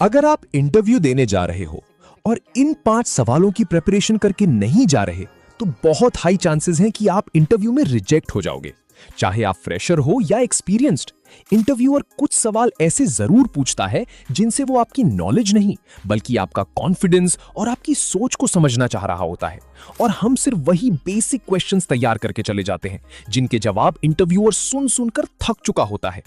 अगर आप इंटरव्यू देने जा रहे हो और इन 5 सवालों की प्रिपरेशन करके नहीं जा रहे तो बहुत हाई चांसेस हैं कि आप इंटरव्यू में रिजेक्ट हो जाओगे। चाहे आप फ्रेशर हो या एक्सपीरियंस्ड, इंटरव्यूअर कुछ सवाल ऐसे जरूर पूछता है जिनसे वो आपकी नॉलेज नहीं बल्कि आपका कॉन्फिडेंस और आपकी सोच को समझना चाह रहा होता है। और हम सिर्फ वही बेसिक क्वेश्चंस तैयार करके चले जाते हैं जिनके जवाब इंटरव्यूअर सुन सुनकर थक चुका होता है।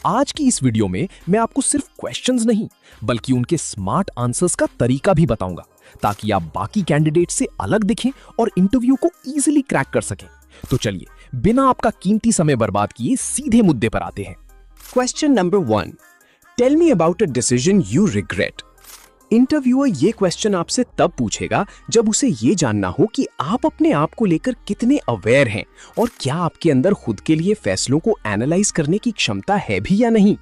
आज की इस वीडियो में मैं आपको सिर्फ क्वेश्चंस नहीं बल्कि उनके स्मार्ट आंसर्स का तरीका भी बताऊंगा ताकि आप बाकी कैंडिडेट से अलग दिखें और इंटरव्यू को इजीली क्रैक कर सकें। तो चलिए बिना आपका कीमती समय बर्बाद किए सीधे मुद्दे पर आते हैं। Question number 1, tell me about a decision you regret. Interviewer ये क्वेश्चन आपसे तब पूछेगा जब उसे ये जानना हो कि आप अपने आप को लेकर कितने अवेयर हैं और क्या आपके अंदर खुद के लिए फैसलों को एनालाइज करने की क्षमता है भी या नहीं।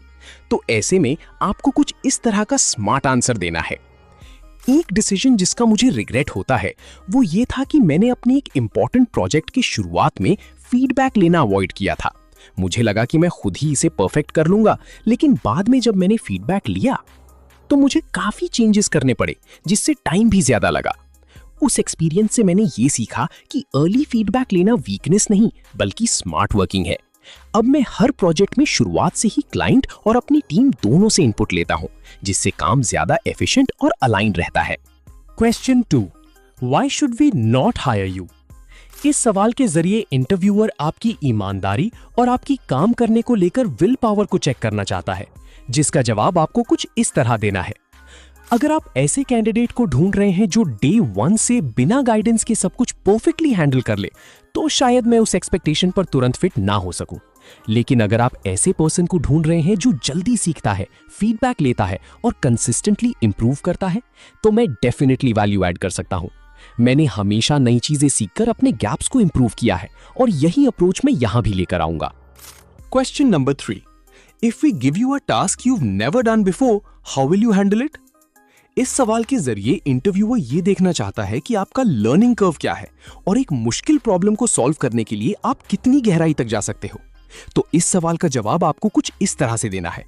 तो ऐसे में आपको कुछ इस तरह का स्मार्ट आंसर देना है। एक डिसीजन जिसका मुझे रिग्रेट होता है वो ये था कि मैंने अपने एक इंपॉर्टेंट प्रोजेक्ट की शुरुआत में फीडबैक लेना अवॉइड किया था। मुझे लगा कि मैं खुद ही इसे परफेक्ट कर लूंगा, लेकिन बाद में जब मैंने फीडबैक लिया तो मुझे काफी चेंजेस करने पड़े जिससे टाइम भी ज्यादा लगा। उस एक्सपीरियंस से मैंने ये सीखा कि अर्ली फीडबैक लेना वीकनेस नहीं बल्कि स्मार्ट वर्किंग है। अब मैं हर प्रोजेक्ट में शुरुआत से ही क्लाइंट और अपनी टीम दोनों से इनपुट लेता हूं जिससे काम ज्यादा एफिशिएंट और अलाइन रहता है। Question 2, why should we not hire you. इस सवाल के जरिए इंटरव्यूअर आपकी ईमानदारी और आपकी काम करने को लेकर विल पावर को चेक करना चाहता है, जिसका जवाब आपको कुछ इस तरह देना है। अगर आप ऐसे कैंडिडेट को ढूंढ रहे हैं जो डे 1 से बिना गाइडेंस के सब कुछ परफेक्टली हैंडल कर ले तो शायद मैं उस एक्सपेक्टेशन पर तुरंत फिट ना हो सकूं। लेकिन अगर आप ऐसे पर्सन को ढूंढ रहे हैं जो जल्दी सीखता है, फीडबैक लेता है और कंसिस्टेंटली इंप्रूव करता है तो मैं डेफिनेटली वैल्यू ऐड कर सकता हूं। मैंने हमेशा नई चीजें सीखकर अपने गैप्स को इंप्रूव किया है और यही अप्रोच मैं यहां भी लेकर आऊंगा। Question number 3, if we give you a task you've never done before, how will you handle it? इस सवाल के जरिए इंटरव्यूअर ये देखना चाहता है कि आपका लर्निंग कर्व क्या है और एक मुश्किल प्रॉब्लम को सॉल्व करने के लिए आप कितनी गहराई तक जा सकते हो। तो इस सवाल का जवाब आपको कुछ इस तरह से देना है।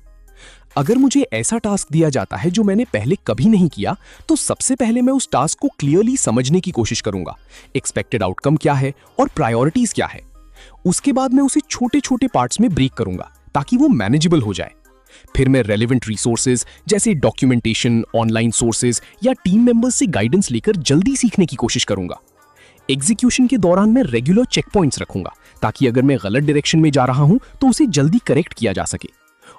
अगर मुझे ऐसा टास्क दिया जाता है जो मैंने पहले कभी नहीं किया तो सबसे पहले मैं उस टास्क को क्लियरली समझने की कोशिश करूंगा। एक्सपेक्टेड आउटकम क्या है और प्रायोरिटीज क्या है। उसके बाद मैं उसे छोटे छोटे पार्ट्स में ब्रेक करूंगा ताकि वो मैनेजेबल हो जाए। फिर मैं रेलेवेंट रिसोर्सेज जैसे डॉक्यूमेंटेशन, ऑनलाइन सोर्सेज या टीम मेंबर्स से गाइडेंस लेकर जल्दी सीखने की कोशिश करूंगा। एग्जीक्यूशन के दौरान मैं रेगुलर चेक पॉइंट्स रखूंगा ताकि अगर मैं गलत डायरेक्शन में जा रहा हूं तो उसे जल्दी करेक्ट किया जा सके।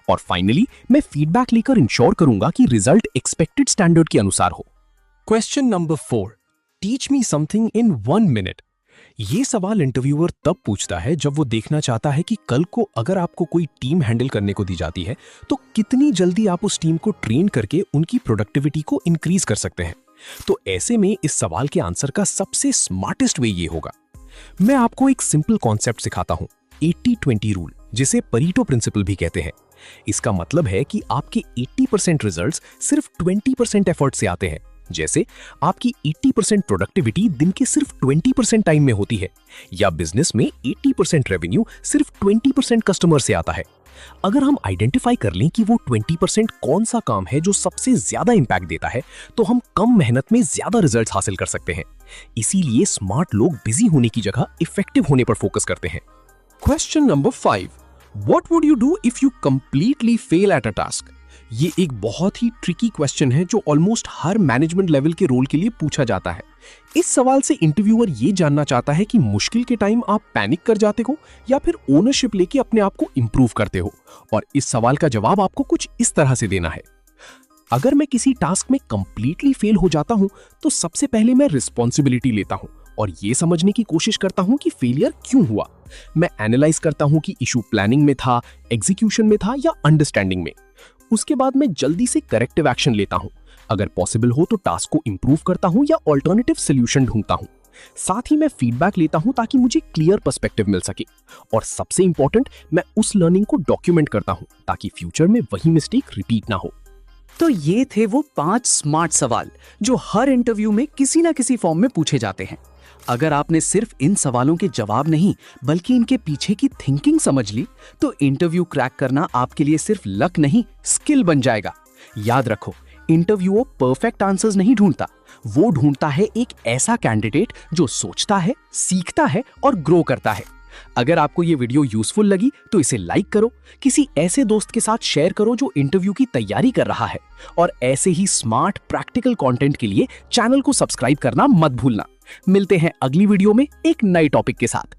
और फाइनली मैं फीडबैक लेकर इंश्योर करूंगा कि रिजल्ट एक्सपेक्टेड स्टैंडर्ड के अनुसार हो। Question number 4, teach me something in 1 minute. ये सवाल इंटरव्यूअर तब पूछता है जब वो देखना चाहता है कि कल को अगर आपको कोई टीम हैंडल करने को दी जाती है तो कितनी जल्दी आप उस टीम को ट्रेन करके उनकी प्रोडक्टिविटी को इंक्रीज कर सकते हैं। तो ऐसे में इस सवाल के आंसर का सबसे स्मार्टेस्ट वे ये होगा। मैं आपको एक सिंपल कॉन्सेप्ट सिखाता हूं, 80-20 रूल, जिसे परीटो प्रिंसिपल भी कहते हैं। इसका मतलब है कि आपके 80% रिजल्ट्स सिर्फ 20% एफर्ट से आते हैं। जैसे आपकी 80% प्रोडक्टिविटी दिन के सिर्फ 20% टाइम में होती है, या बिजनेस में 80% रेवेन्यू सिर्फ 20% कस्टमर से आता है। अगर हम आइडेंटिफाई कर लें कि वो 20% कौन सा काम है जो सबसे ज्यादा इंपैक्ट देता है तो हम कम मेहनत में ज्यादा रिजल्ट्स हासिल कर सकते हैं। इसीलिए स्मार्ट लोग बिजी होने की जगह इफेक्टिव होने पर फोकस करते हैं। Question number 5, what would you do if you completely fail at a task. ये एक बहुत ही ट्रिकी क्वेश्चन है जो ऑलमोस्ट हर मैनेजमेंट लेवल के रोल के लिए पूछा जाता है। इस सवाल से इंटरव्यूअर ये जानना चाहता है कि मुश्किल के टाइम आप पैनिक कर जाते हो या फिर ओनरशिप लेके अपने आप को इंप्रूव करते हो। और इस सवाल का जवाब आपको कुछ इस तरह से देना है। अगर मैं किसी टास्क में कंप्लीटली फेल हो जाता हूं तो सबसे पहले मैं रिस्पॉन्सिबिलिटी लेता हूं और ये समझने की कोशिश करता हूं कि फेलियर क्यों हुआ। मैं एनालाइज करता हूं कि इशू प्लानिंग में था, एग्जीक्यूशन में था या अंडरस्टैंडिंग में। उसके बाद मैं जल्दी से करेक्टिव एक्शन लेता हूं। अगर पॉसिबल हो तो टास्क को इंप्रूव करता हूं या ऑल्टरनेटिव सॉल्यूशन ढूंढता हूं। साथ ही मैं फीडबैक लेता हूं ताकि मुझे क्लियर पर्सपेक्टिव मिल सके। और सबसे इंपॉर्टेंट, मैं उस लर्निंग को डॉक्यूमेंट करता हूं ताकि फ्यूचर में वही मिस्टेक रिपीट ना हो। तो ये थे वो 5 स्मार्ट सवाल जो हर इंटरव्यू में किसी ना किसी फॉर्म में पूछे जाते हैं। अगर आपने सिर्फ इन सवालों के जवाब नहीं बल्कि इनके पीछे की थिंकिंग समझ ली तो इंटरव्यू क्रैक करना आपके लिए सिर्फ लक नहीं, स्किल बन जाएगा। याद रखो, इंटरव्यूअर परफेक्ट आंसर्स नहीं ढूंढता, वो ढूंढता है एक ऐसा कैंडिडेट जो सोचता है, सीखता है और ग्रो करता है। अगर आपको ये वीडियो यूजफुल लगी तो इसे लाइक करो, किसी ऐसे दोस्त के साथ शेयर करो जो इंटरव्यू की तैयारी कर रहा है, और ऐसे ही स्मार्ट प्रैक्टिकल कंटेंट के लिए चैनल को सब्सक्राइब करना मत भूलना। मिलते हैं अगली वीडियो में एक नए टॉपिक के साथ।